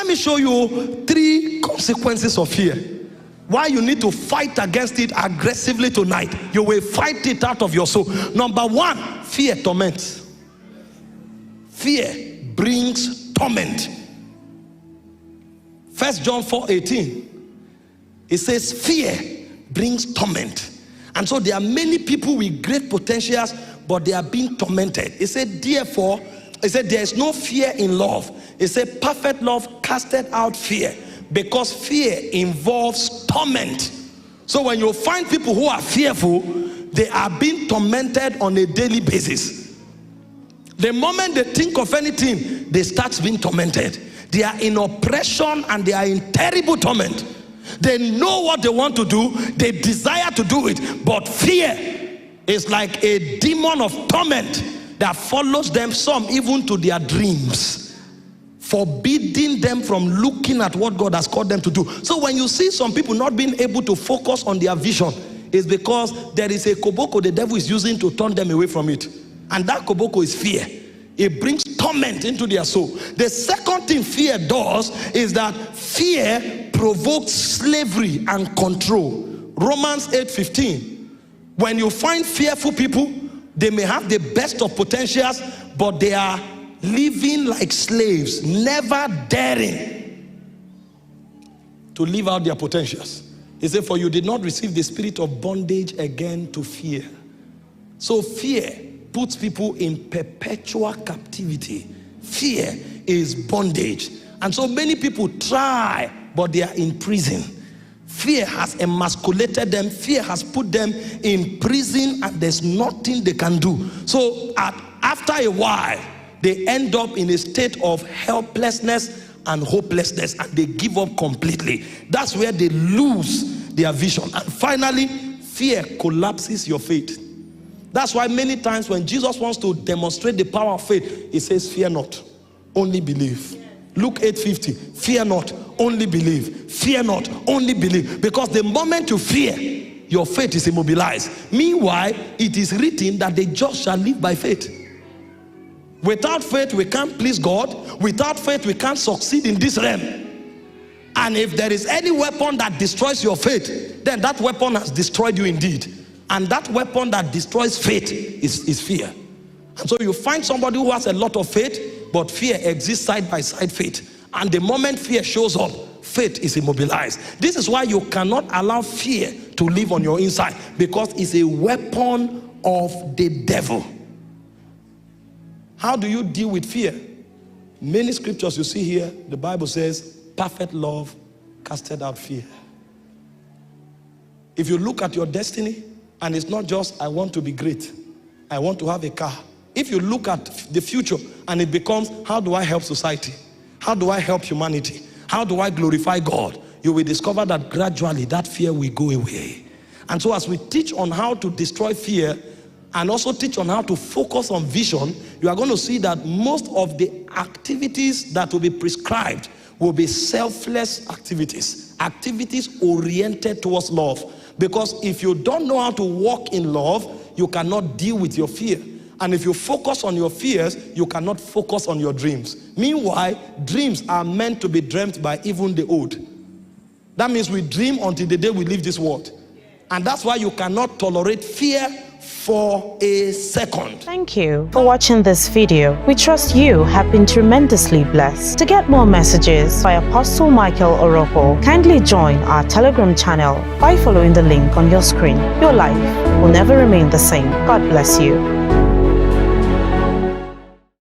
me show you 3 consequences of fear. Why you need to fight against it aggressively tonight. You will fight it out of your soul. Number 1, fear torments. Fear brings torment. 1 John 4:18. It says fear brings torment. And so there are many people with great potentials, but they are being tormented. It said, therefore, it said there is no fear in love. It said perfect love casted out fear, because fear involves torment. So when you find people who are fearful, they are being tormented on a daily basis. The moment they think of anything, they start being tormented. They are in oppression and they are in terrible torment. They know what they want to do, they desire to do it, but fear is like a demon of torment that follows them, some even to their dreams, forbidding them from looking at what God has called them to do. So when you see some people not being able to focus on their vision, it's because there is a koboko the devil is using to turn them away from it. And that koboko is fear. It brings torment into their soul. The second thing fear does is that fear provokes slavery and control. Romans 8:15. When you find fearful people, they may have the best of potentials, but they are living like slaves, never daring to live out their potentials. He said, for you did not receive the spirit of bondage again to fear. So fear puts people in perpetual captivity. Fear is bondage. And so many people try, but they are in prison. Fear has emasculated them. Fear has put them in prison, and there's nothing they can do. So after a while, they end up in a state of helplessness and hopelessness, and they give up completely. That's where they lose their vision. And finally, fear collapses your faith. That's why many times when Jesus wants to demonstrate the power of faith, he says, fear not, only believe. Luke 8:50, fear not, only believe. Fear not, only believe. Because the moment you fear, your faith is immobilized. Meanwhile, it is written that the just shall live by faith. Without faith, we can't please God. Without faith, we can't succeed in this realm. And if there is any weapon that destroys your faith, then that weapon has destroyed you indeed. And that weapon that destroys faith is fear. And so you find somebody who has a lot of faith, but fear exists side by side faith. And the moment fear shows up, faith is immobilized. This is why you cannot allow fear to live on your inside, because it's a weapon of the devil. How do you deal with fear? Many scriptures you see here, the Bible says, perfect love casted out fear. If you look at your destiny, and it's not just, I want to be great, I want to have a car. If you look at the future and it becomes, how do I help society? How do I help humanity? How do I glorify God? You will discover that gradually that fear will go away. And so as we teach on how to destroy fear and also teach on how to focus on vision, you are going to see that most of the activities that will be prescribed will be selfless activities, activities oriented towards love. Because if you don't know how to walk in love, you cannot deal with your fear. And if you focus on your fears, you cannot focus on your dreams. Meanwhile, dreams are meant to be dreamt by even the old. That means we dream until the day we leave this world. And that's why you cannot tolerate fear for a second. Thank you for watching this video. We trust you have been tremendously blessed. To get more messages by Apostle Michael Orokpo, kindly join our Telegram channel by following the link on your screen. Your life will never remain the same. God bless you.